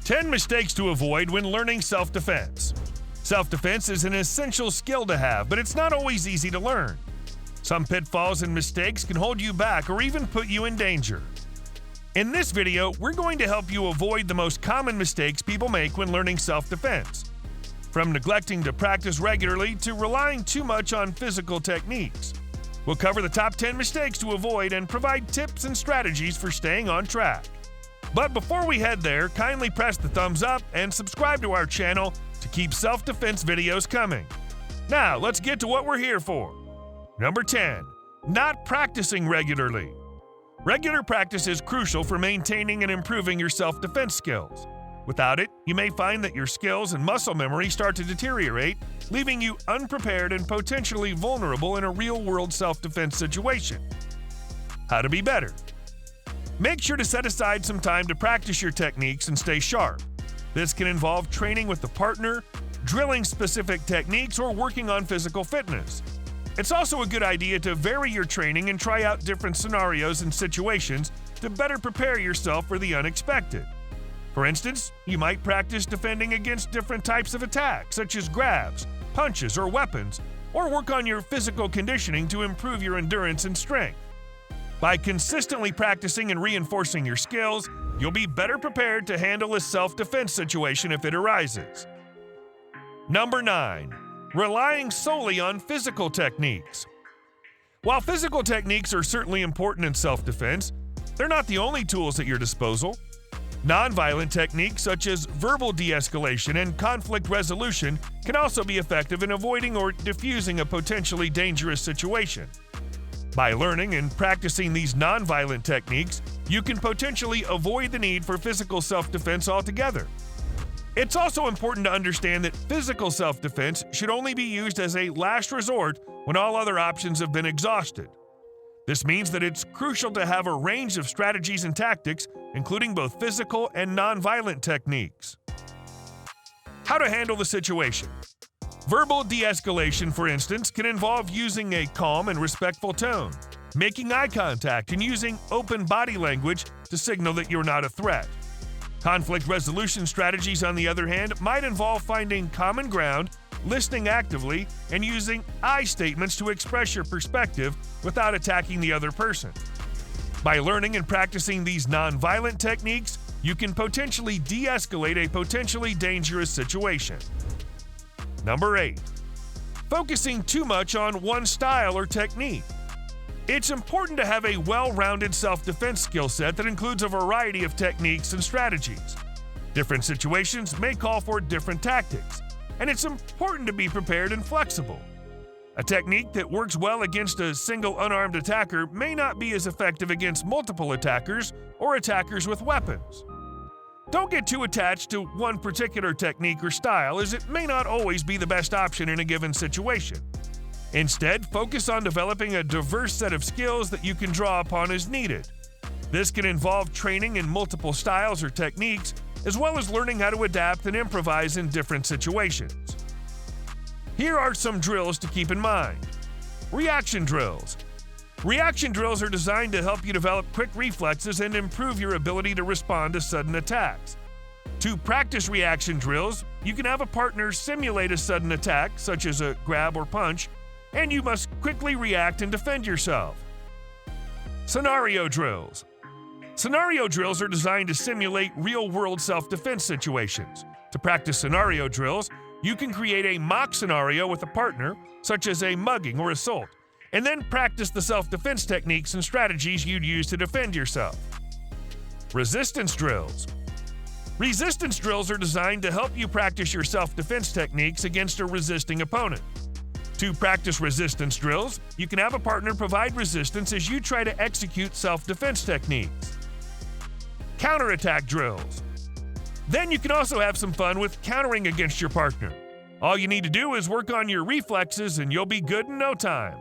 10 mistakes to avoid when learning self-defense. Self-defense is an essential skill to have, but it's not always easy to learn. Some pitfalls and mistakes can hold you back or even put you in danger. In this video, we're going to help you avoid the most common mistakes people make when learning self-defense. From neglecting to practice regularly to relying too much on physical techniques. We'll cover the top 10 mistakes to avoid and provide tips and strategies for staying on track. But before we head there, kindly press the thumbs up and subscribe to our channel to keep self-defense videos coming. Now, let's get to what we're here for. Number 10. Not practicing regularly. Regular practice is crucial for maintaining and improving your self-defense skills. Without it, you may find that your skills and muscle memory start to deteriorate, leaving you unprepared and potentially vulnerable in a real-world self-defense situation. How to be better. Make sure to set aside some time to practice your techniques and stay sharp. This can involve training with a partner, drilling specific techniques, or working on physical fitness. It's also a good idea to vary your training and try out different scenarios and situations to better prepare yourself for the unexpected. For instance, you might practice defending against different types of attacks, such as grabs, punches, or weapons, or work on your physical conditioning to improve your endurance and strength. By consistently practicing and reinforcing your skills, you'll be better prepared to handle a self-defense situation if it arises. Number 9. Relying solely on physical techniques. While physical techniques are certainly important in self-defense, they're not the only tools at your disposal. Nonviolent techniques such as verbal de-escalation and conflict resolution can also be effective in avoiding or diffusing a potentially dangerous situation. By learning and practicing these nonviolent techniques, you can potentially avoid the need for physical self-defense altogether. It's also important to understand that physical self-defense should only be used as a last resort when all other options have been exhausted. This means that it's crucial to have a range of strategies and tactics, including both physical and nonviolent techniques. How to handle the situation. Verbal de-escalation, for instance, can involve using a calm and respectful tone, making eye contact, and using open body language to signal that you're not a threat. Conflict resolution strategies, on the other hand, might involve finding common ground, listening actively, and using I statements to express your perspective without attacking the other person. By learning and practicing these nonviolent techniques, you can potentially de-escalate a potentially dangerous situation. Number 8. Focusing too much on one style or technique. It's important to have a well-rounded self-defense skill set that includes a variety of techniques and strategies. Different situations may call for different tactics, and it's important to be prepared and flexible. A technique that works well against a single unarmed attacker may not be as effective against multiple attackers or attackers with weapons. Don't get too attached to one particular technique or style, as it may not always be the best option in a given situation. Instead, focus on developing a diverse set of skills that you can draw upon as needed. This can involve training in multiple styles or techniques, as well as learning how to adapt and improvise in different situations. Here are some drills to keep in mind. Reaction drills. Reaction drills are designed to help you develop quick reflexes and improve your ability to respond to sudden attacks. To practice reaction drills, you can have a partner simulate a sudden attack, such as a grab or punch, and you must quickly react and defend yourself. Scenario drills. Scenario drills are designed to simulate real-world self-defense situations. To practice scenario drills, you can create a mock scenario with a partner, such as a mugging or assault, and then practice the self-defense techniques and strategies you'd use to defend yourself. Resistance drills. Resistance drills are designed to help you practice your self-defense techniques against a resisting opponent. To practice resistance drills, you can have a partner provide resistance as you try to execute self-defense techniques. Counterattack drills. Then you can also have some fun with countering against your partner. All you need to do is work on your reflexes and you'll be good in no time.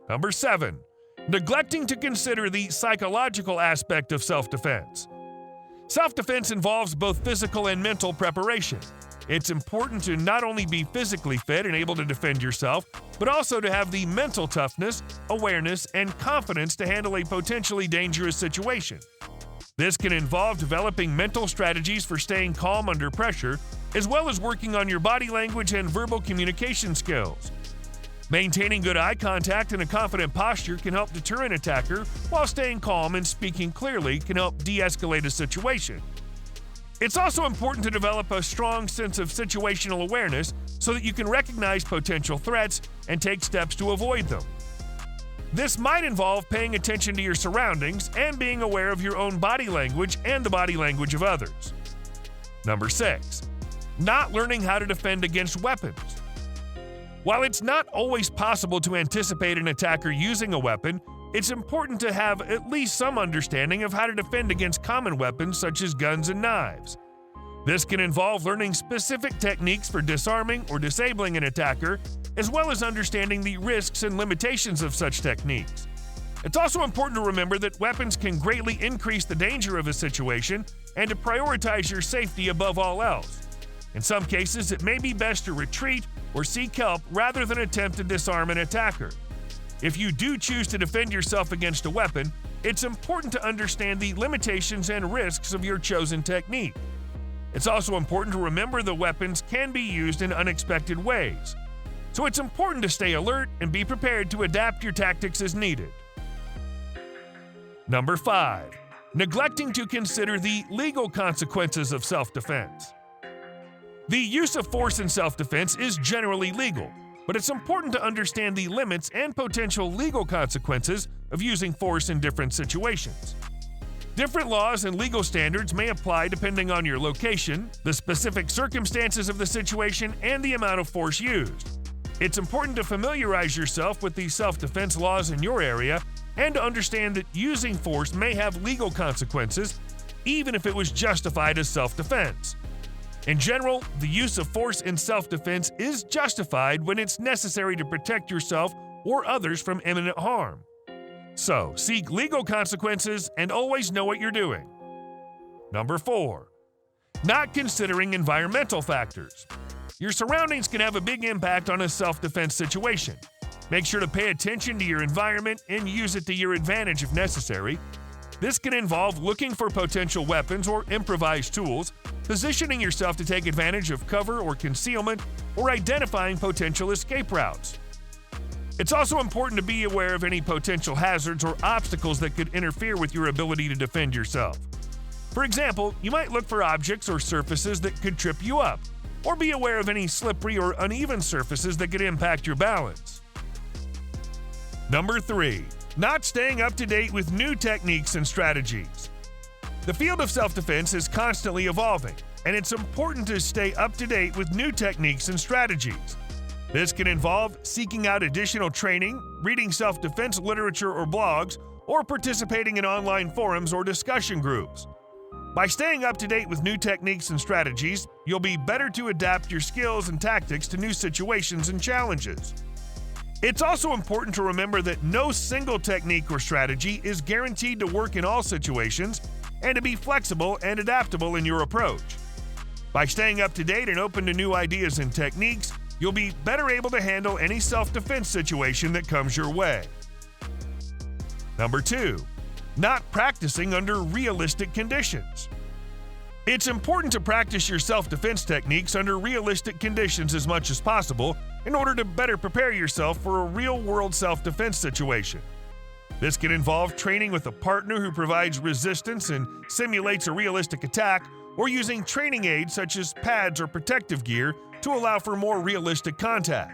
Number 7. Neglecting to consider the psychological aspect of self-defense. Self-defense involves both physical and mental preparation. It's important to not only be physically fit and able to defend yourself, but also to have the mental toughness, awareness, and confidence to handle a potentially dangerous situation. This can involve developing mental strategies for staying calm under pressure, as well as working on your body language and verbal communication skills. Maintaining good eye contact and a confident posture can help deter an attacker, while staying calm and speaking clearly can help de-escalate a situation. It's also important to develop a strong sense of situational awareness so that you can recognize potential threats and take steps to avoid them. This might involve paying attention to your surroundings and being aware of your own body language and the body language of others. Number 6. Not learning how to defend against weapons. While it's not always possible to anticipate an attacker using a weapon, it's important to have at least some understanding of how to defend against common weapons such as guns and knives. This can involve learning specific techniques for disarming or disabling an attacker, as well as understanding the risks and limitations of such techniques. It's also important to remember that weapons can greatly increase the danger of a situation and to prioritize your safety above all else. In some cases, it may be best to retreat or seek help rather than attempt to disarm an attacker. If you do choose to defend yourself against a weapon, it's important to understand the limitations and risks of your chosen technique. It's also important to remember that weapons can be used in unexpected ways. So it's important to stay alert and be prepared to adapt your tactics as needed. Number 5. Neglecting to consider the legal consequences of self-defense. The use of force in self-defense is generally legal, but it's important to understand the limits and potential legal consequences of using force in different situations. Different laws and legal standards may apply depending on your location, the specific circumstances of the situation, and the amount of force used. It's important to familiarize yourself with the self-defense laws in your area and to understand that using force may have legal consequences, even if it was justified as self-defense. In general, the use of force in self-defense is justified when it's necessary to protect yourself or others from imminent harm. So, seek legal consequences and always know what you're doing. Number 4. Not considering environmental factors. Your surroundings can have a big impact on a self-defense situation. Make sure to pay attention to your environment and use it to your advantage if necessary. This can involve looking for potential weapons or improvised tools, positioning yourself to take advantage of cover or concealment, or identifying potential escape routes. It's also important to be aware of any potential hazards or obstacles that could interfere with your ability to defend yourself. For example, you might look for objects or surfaces that could trip you up, or be aware of any slippery or uneven surfaces that could impact your balance. Number 3. Not staying up to date with new techniques and strategies. The field of self-defense is constantly evolving, and it's important to stay up to date with new techniques and strategies. This can involve seeking out additional training, reading self-defense literature or blogs, or participating in online forums or discussion groups. By staying up to date with new techniques and strategies, you'll be better to adapt your skills and tactics to new situations and challenges. It's also important to remember that no single technique or strategy is guaranteed to work in all situations, and to be flexible and adaptable in your approach. By staying up to date and open to new ideas and techniques, you'll be better able to handle any self-defense situation that comes your way. Number 2. Not practicing under realistic conditions. It's important to practice your self-defense techniques under realistic conditions as much as possible in order to better prepare yourself for a real-world self-defense situation. This can involve training with a partner who provides resistance and simulates a realistic attack, or using training aids such as pads or protective gear to allow for more realistic contact.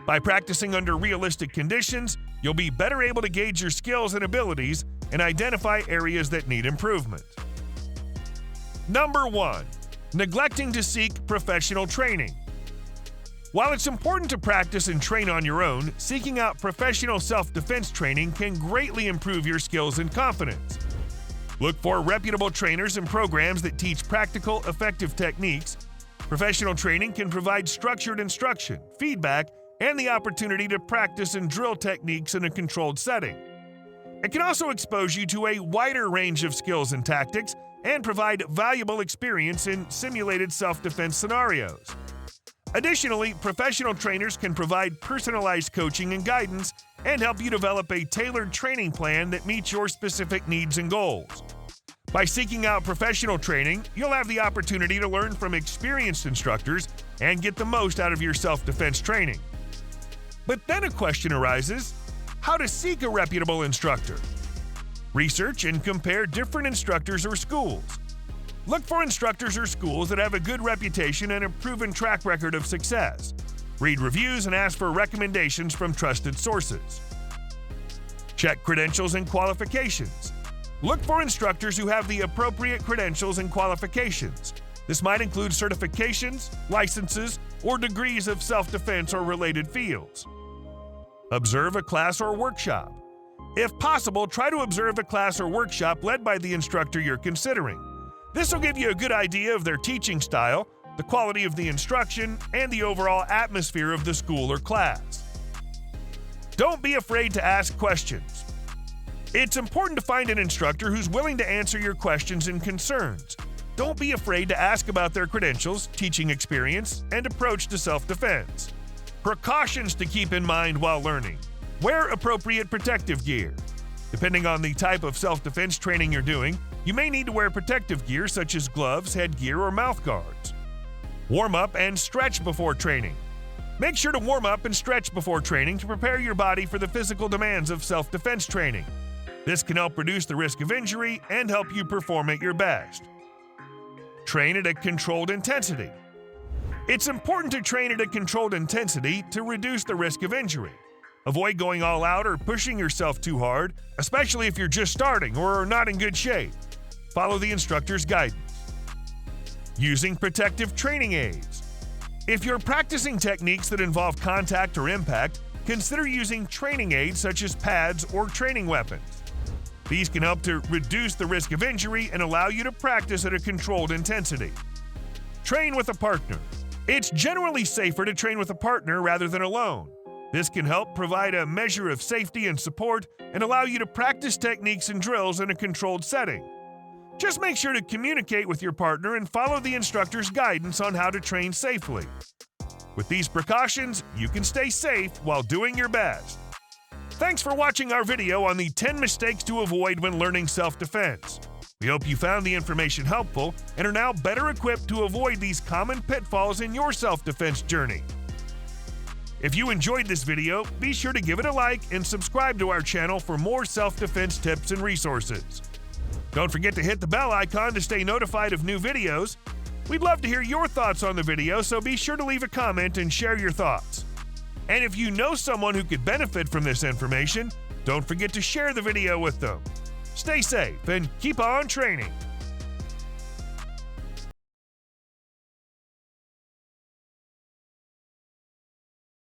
By practicing under realistic conditions, you'll be better able to gauge your skills and abilities and identify areas that need improvement. Number 1. Neglecting to seek professional training. While it's important to practice and train on your own, seeking out professional self-defense training can greatly improve your skills and confidence. Look for reputable trainers and programs that teach practical, effective techniques. Professional training can provide structured instruction, feedback, and the opportunity to practice and drill techniques in a controlled setting. It can also expose you to a wider range of skills and tactics and provide valuable experience in simulated self-defense scenarios. Additionally, professional trainers can provide personalized coaching and guidance and help you develop a tailored training plan that meets your specific needs and goals. By seeking out professional training, you'll have the opportunity to learn from experienced instructors and get the most out of your self-defense training. But then a question arises: how to seek a reputable instructor? Research and compare different instructors or schools. Look for instructors or schools that have a good reputation and a proven track record of success. Read reviews and ask for recommendations from trusted sources. Check credentials and qualifications. Look for instructors who have the appropriate credentials and qualifications. This might include certifications, licenses, or degrees of self-defense or related fields. Observe a class or workshop. If possible, try to observe a class or workshop led by the instructor you're considering. This will give you a good idea of their teaching style, the quality of the instruction, and the overall atmosphere of the school or class. Don't be afraid to ask questions. It's important to find an instructor who's willing to answer your questions and concerns. Don't be afraid to ask about their credentials, teaching experience, and approach to self-defense. Precautions to keep in mind while learning. Wear appropriate protective gear. Depending on the type of self-defense training you're doing, you may need to wear protective gear such as gloves, headgear, or mouth guards. Warm up and stretch before training. Make sure to warm up and stretch before training to prepare your body for the physical demands of self-defense training. This can help reduce the risk of injury and help you perform at your best. Train at a controlled intensity. It's important to train at a controlled intensity to reduce the risk of injury. Avoid going all out or pushing yourself too hard, especially if you're just starting or are not in good shape. Follow the instructor's guidance. Using protective training aids. If you're practicing techniques that involve contact or impact, consider using training aids such as pads or training weapons. These can help to reduce the risk of injury and allow you to practice at a controlled intensity. Train with a partner. It's generally safer to train with a partner rather than alone. This can help provide a measure of safety and support and allow you to practice techniques and drills in a controlled setting. Just make sure to communicate with your partner and follow the instructor's guidance on how to train safely. With these precautions, you can stay safe while doing your best. Thanks for watching our video on the 10 mistakes to avoid when learning self-defense. We hope you found the information helpful and are now better equipped to avoid these common pitfalls in your self-defense journey. If you enjoyed this video, be sure to give it a like and subscribe to our channel for more self-defense tips and resources. Don't forget to hit the bell icon to stay notified of new videos. We'd love to hear your thoughts on the video, so be sure to leave a comment and share your thoughts. And if you know someone who could benefit from this information, don't forget to share the video with them. Stay safe and keep on training.